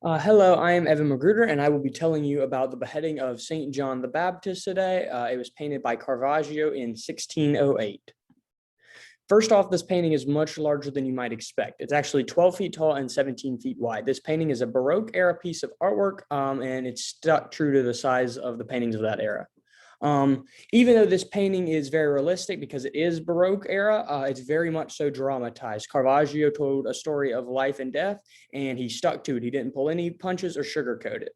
Hello, I am Evan Magruder, and I will be telling you about the beheading of St. John the Baptist today. It was painted by Caravaggio in 1608. First off, this painting is much larger than you might expect. It's actually 12 feet tall and 17 feet wide. This painting is a Baroque era piece of artwork, and it's stuck true to the size of the paintings of that era. Even though this painting is very realistic because it is Baroque era, it's very much so dramatized. Caravaggio told a story of life and death, and he stuck to it. He didn't pull any punches or sugarcoat it.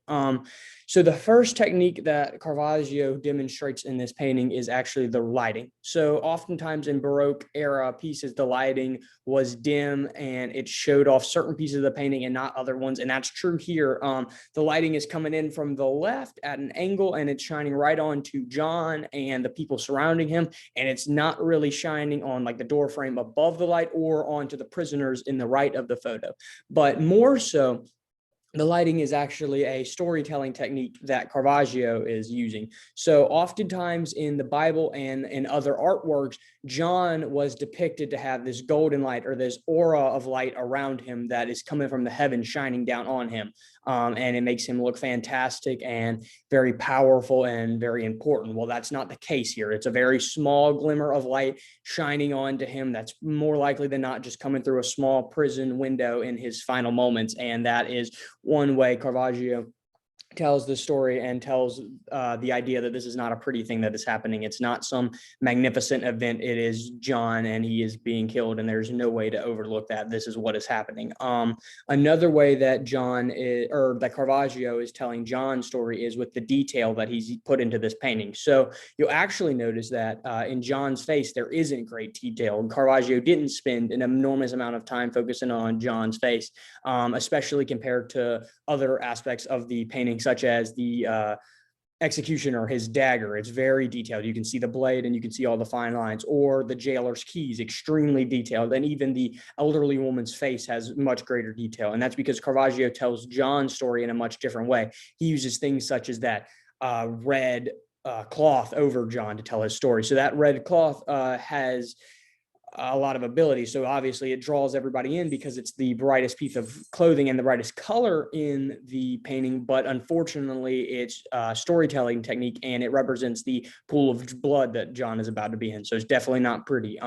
So the first technique that Caravaggio demonstrates in this painting is actually the lighting. So oftentimes in Baroque era pieces, the lighting was dim and it showed off certain pieces of the painting and not other ones. And that's true here. The lighting is coming in from the left at an angle and it's shining right onto John and the people surrounding him. And it's not really shining on like the door frame above the light or onto the prisoners in the right of the photo. But more so, the lighting is actually a storytelling technique that Caravaggio is using. So oftentimes in the Bible and in other artworks, John was depicted to have this golden light or this aura of light around him that is coming from the heavens shining down on him. And it makes him look fantastic and very powerful and very important. Well, that's not the case here. It's a very small glimmer of light shining onto him that's more likely than not just coming through a small prison window in his final moments. And that is one way Caravaggio tells the story and tells the idea that this is not a pretty thing that is happening. It's not some magnificent event. It is John and he is being killed and there's no way to overlook that. This is what is happening. Another way that that Caravaggio is telling John's story is with the detail that he's put into this painting. So you'll actually notice that in John's face, there isn't great detail. Caravaggio didn't spend an enormous amount of time focusing on John's face, especially compared to other aspects of the painting, such as the executioner, his dagger. It's very detailed. You can see the blade and you can see all the fine lines, or the jailer's keys, extremely detailed. And even the elderly woman's face has much greater detail. And that's because Caravaggio tells John's story in a much different way. He uses things such as that red cloth over John to tell his story. So that red cloth has a lot of ability. So obviously it draws everybody in because it's the brightest piece of clothing and the brightest color in the painting. But unfortunately, it's a storytelling technique and it represents the pool of blood that John is about to be in. So it's definitely not pretty.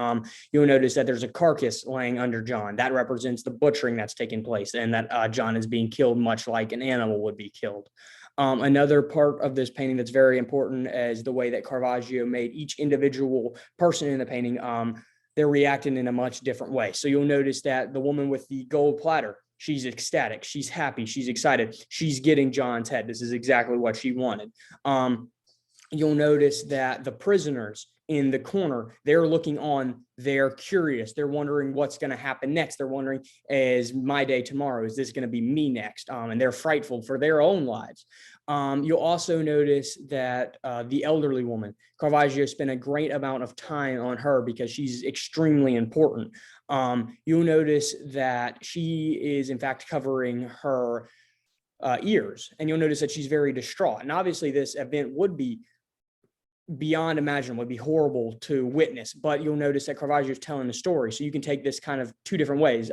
You'll notice that there's a carcass laying under John. That represents the butchering that's taking place and that John is being killed much like an animal would be killed. Another part of this painting that's very important is the way that Caravaggio made each individual person in the painting they're reacting in a much different way. So you'll notice that the woman with the gold platter, she's ecstatic, she's happy, she's excited, she's getting John's head. This is exactly what she wanted. You'll notice that the prisoners in the corner, they're looking on, they're curious, they're wondering what's going to happen next. They're wondering, is my day tomorrow? Is this going to be me next? And they're frightful for their own lives. You'll also notice that the elderly woman, Caravaggio spent a great amount of time on her because she's extremely important. You'll notice that she is in fact covering her ears, and you'll notice that she's very distraught. And obviously this event would be beyond imaginable, would be horrible to witness, but you'll notice that Caravaggio is telling the story. So you can take this kind of two different ways.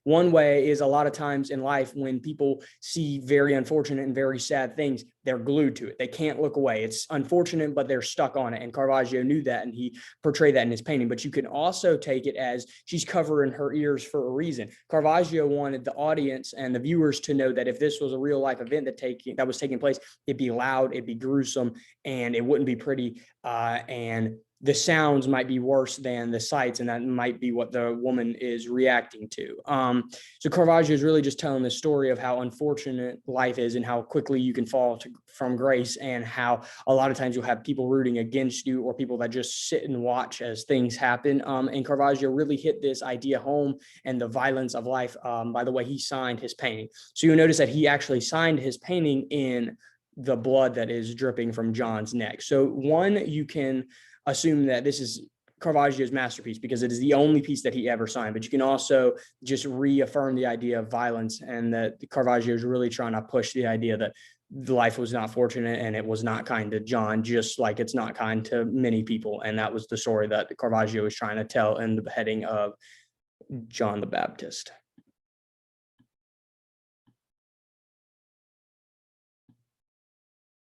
One way is a lot of times in life when people see very unfortunate and very sad things, they're glued to it. They can't look away. It's unfortunate, but they're stuck on it. And Caravaggio knew that, and he portrayed that in his painting. But you can also take it as she's covering her ears for a reason. Caravaggio wanted the audience and the viewers to know that if this was a real life event that was taking place, it'd be loud, it'd be gruesome, and it wouldn't be pretty. And the sounds might be worse than the sights, and that might be what the woman is reacting to. So Caravaggio is really just telling the story of how unfortunate life is and how quickly you can fall from grace, and how a lot of times you'll have people rooting against you or people that just sit and watch as things happen. And Caravaggio really hit this idea home and the violence of life by the way he signed his painting. So you'll notice that he actually signed his painting in the blood that is dripping from John's neck. So one, you can assume that this is Caravaggio's masterpiece because it is the only piece that he ever signed, but you can also just reaffirm the idea of violence and that Caravaggio is really trying to push the idea that life was not fortunate and it was not kind to John, just like it's not kind to many people. And that was the story that Caravaggio was trying to tell in the beheading of John the Baptist.